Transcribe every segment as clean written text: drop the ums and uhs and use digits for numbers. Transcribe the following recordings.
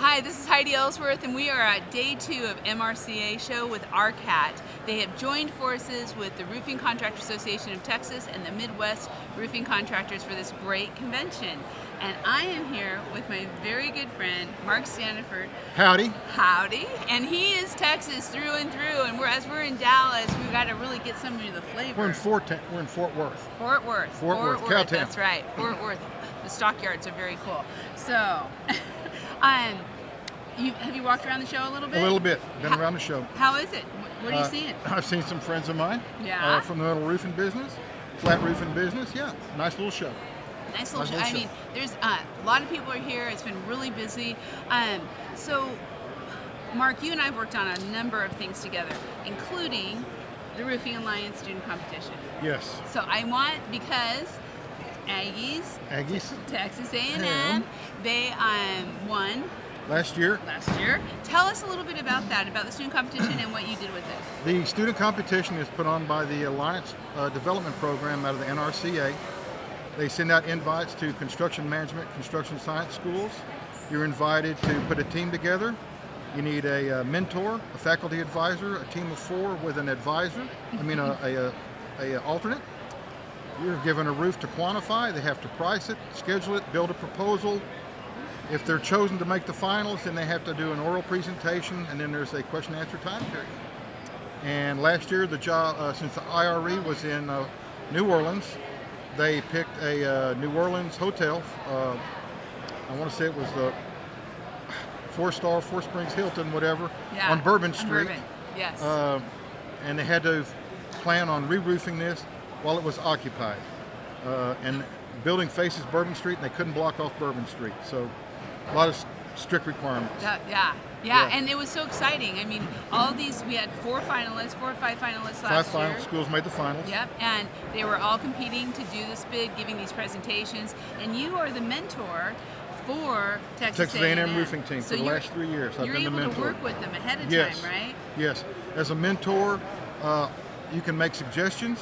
Hi, this is Heidi Ellsworth, and we are at day 2 of MRCA show with RCAT. They have joined forces with the Roofing Contractor Association of Texas and the Midwest Roofing Contractors for this great convention. And I am here with my very good friend, Mark Standifer. Howdy. Howdy. And he is Texas through and through, and as we're in Dallas, we've got to really get some of the flavor. We're in Fort Worth. Fort Worth. Cowtown. That's right, Fort Worth. The stockyards are very cool. So, have you walked around the show a little bit? A little bit. Been around the show. How is it? What are you seeing? I've seen some friends of mine. Yeah. From the metal roofing business, flat roofing business. Yeah, nice little show. Nice little show. I mean, there's a lot of people are here. It's been really busy. So, Mark, you and I have worked on a number of things together, including the Roofing Alliance student competition. Yes. So I want, because Aggies, Texas A&M, they won last year. Tell us a little bit about that, about the student competition and what you did with it. The student competition is put on by the Alliance Development Program out of the MRCA. They send out invites to construction management, construction science schools. You're invited to put a team together. You need a mentor, a faculty advisor, a team of 4 with an advisor. A alternate. You're given a roof to quantify. They have to price it, schedule it, build a proposal. If they're chosen to make the finals, then they have to do an oral presentation, and then there's a question and answer time period. And last year, the job, since the IRE was in New Orleans, they picked a New Orleans hotel. I want to say it was the 4-star, Four Springs Hilton, whatever, on Bourbon Street. Yes. And they had to plan on re-roofing this while it was occupied. And the building faces Bourbon Street, and they couldn't block off Bourbon Street. So a lot of strict requirements. Yeah, and it was so exciting. I mean, all these, we had 4 or 5 finalists last year. 5 schools made the finals. Yep, and they were all competing to do this bid, giving these presentations, and you are the mentor for Texas A&M roofing team for the last 3 years. I've been the mentor. You're able to work with them ahead of time, right? Yes. As a mentor, you can make suggestions.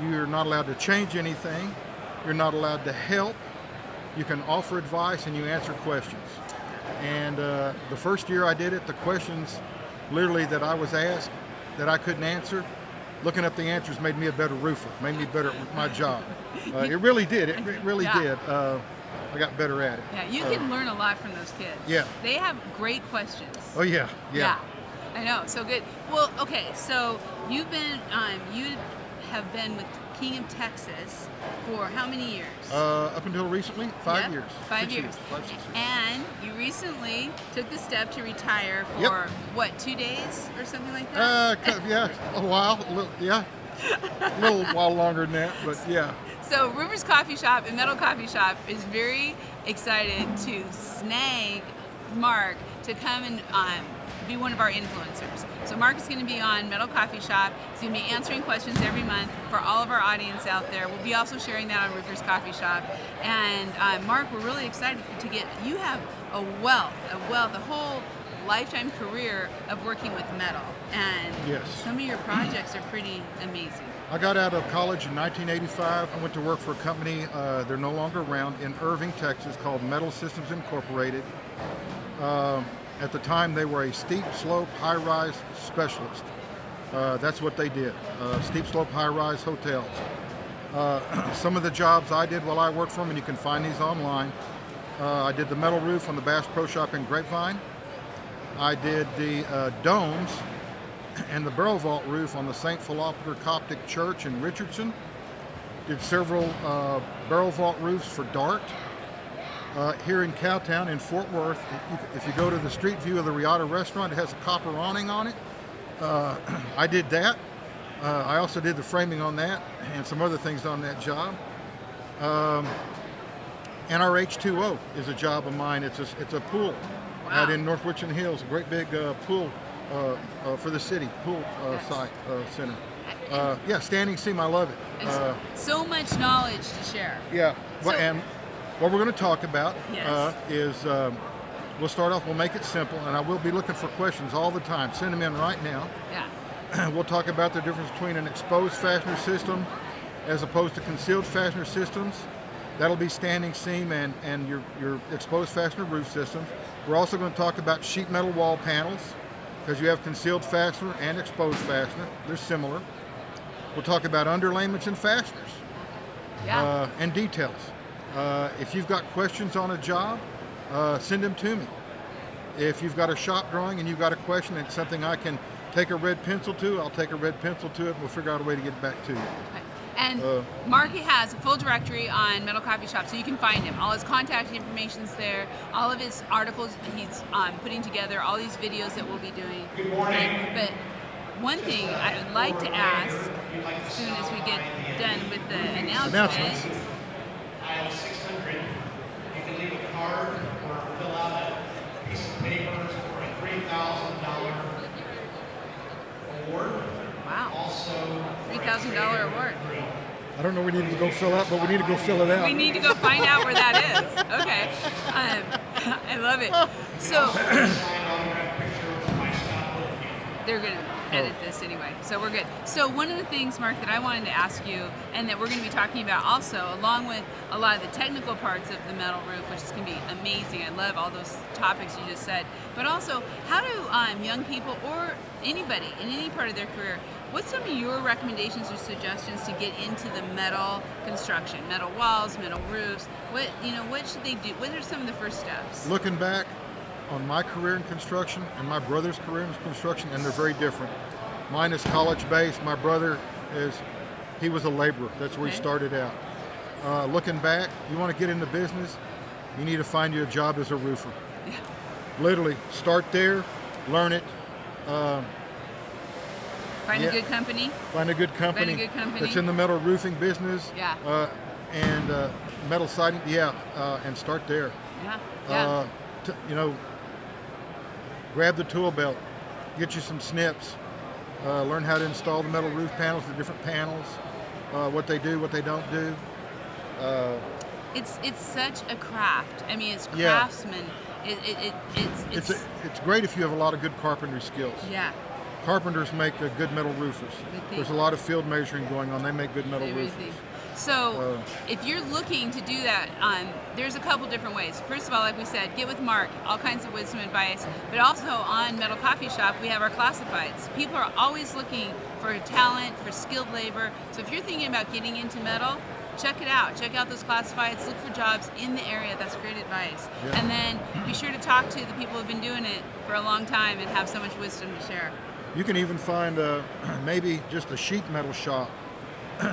You're not allowed to change anything. You're not allowed to help. You can offer advice, and you answer questions. And the first year I did it, the questions literally that I was asked that I couldn't answer, looking up the answers made me a better roofer, made me better at my job. It really did. It really did. I got better at it. Yeah, you can learn a lot from those kids. Yeah. They have great questions. Oh, yeah. I know, so good. Well, okay, so you have been with King of Texas for how many years? Up until recently, 5 years. 5 years. 5, 6 years. And you recently took the step to retire for, what, 2 days or something like that? A while. A little while longer than that, but yeah. So Rivers Coffee Shop and Metal Coffee Shop is very excited to snag Mark to come and be one of our influencers. So Mark is going to be on Metal Coffee Shop. He's going to be answering questions every month for all of our audience out there. We'll be also sharing that on Rivers Coffee Shop. And Mark, we're really excited to get, you have a wealth, a whole lifetime career of working with metal. And some of your projects are pretty amazing. I got out of college in 1985. I went to work for a company, they're no longer around, in Irving, Texas, called Metal Systems Incorporated. At the time, they were a steep slope, high-rise specialist. That's what they did, steep slope, high-rise hotels. Some of the jobs I did while I worked for them, and you can find these online, I did the metal roof on the Bass Pro Shop in Grapevine. I did the domes and the barrel vault roof on the St. Philopater Coptic Church in Richardson. Did several barrel vault roofs for Dart. Here in Cowtown in Fort Worth, if you go to the street view of the Riata restaurant, it has a copper awning on it. I did that. I also did the framing on that and some other things on that job. NRH2O is a job of mine. It's a pool out in North Richland Hills, a great big pool for the city, pool site center. Standing seam, I love it. So much knowledge to share. Yeah, and what we're going to talk about is, we'll start off, we'll make it simple, and I will be looking for questions all the time. Send them in right now. Yeah. We'll talk about the difference between an exposed fastener system as opposed to concealed fastener systems. That'll be standing seam and your exposed fastener roof systems. We're also going to talk about sheet metal wall panels, because you have concealed fastener and exposed fastener. They're similar. We'll talk about underlayments and fasteners, and details. If you've got questions on a job, send them to me. If you've got a shop drawing and you've got a question and it's something I can take a red pencil to, I'll take a red pencil to it, and we'll figure out a way to get it back to you. Okay. And Mark has a full directory on Metal Coffee Shop, so you can find him. All his contact information's there. All of his articles he's putting together. All these videos that we'll be doing. Good morning. But one thing I would like to ask, as soon as we get done with the announcement. Aisle 600. You can leave a card or fill out a piece of paper for a $3,000 award. Wow. Also, $3,000 award. I don't know we need to go fill out, but we need to go fill it out. We need to go find out where that is. Okay. I love it. So they're going to edit this anyway, so we're good. So one of the things, Mark, that I wanted to ask you, and that we're going to be talking about also, along with a lot of the technical parts of the metal roof, which is going to be amazing. I love all those topics you just said. But also, how do young people or anybody in any part of their career, what's some of your recommendations or suggestions to get into the metal construction, metal walls, metal roofs? What should they do? What are some of the first steps? Looking back on my career in construction and my brother's career in construction, and they're very different. Mine is college-based. My brother he was a laborer. That's where he started out. Looking back, you want to get into business, you need to find you a job as a roofer. Yeah. Literally, start there, learn it. Find a good company. Find a good company. That's in the metal roofing business. Yeah. And metal siding. And start there. Yeah. Grab the tool belt, get you some snips, learn how to install the metal roof panels, the different panels, what they do, what they don't do. It's such a craft. I mean, it's craftsman. It's great if you have a lot of good carpentry skills. Yeah. Carpenters make good metal roofers. There's a lot of field measuring going on. They make good metal roofers. So if you're looking to do that, there's a couple different ways. First of all, like we said, get with Mark, all kinds of wisdom advice. But also on Metal Coffee Shop, we have our classifieds. People are always looking for talent, for skilled labor. So if you're thinking about getting into metal, check it out. Check out those classifieds. Look for jobs in the area. That's great advice. Yeah. And then be sure to talk to the people who've been doing it for a long time and have so much wisdom to share. You can even find maybe just a sheet metal shop.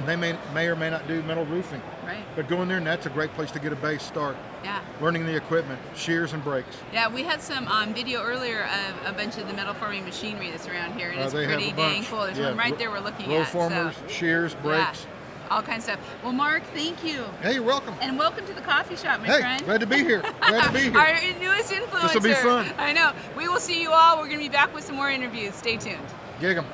They may or may not do metal roofing. Right. But go in there, and that's a great place to get a base start. Yeah. Learning the equipment, shears and brakes. Yeah, we had some video earlier of a bunch of the metal forming machinery that's around here, and it's pretty dang cool. There's one right there we're looking roll at. formers, shears, brakes. Yeah, all kinds of stuff. Well, Mark, thank you. Hey, you're welcome. And welcome to the coffee shop, my friend. Glad to be here. Glad to be here. Our newest influencer. This will be fun. I know. We will see you all. We're going to be back with some more interviews. Stay tuned. Gig 'em.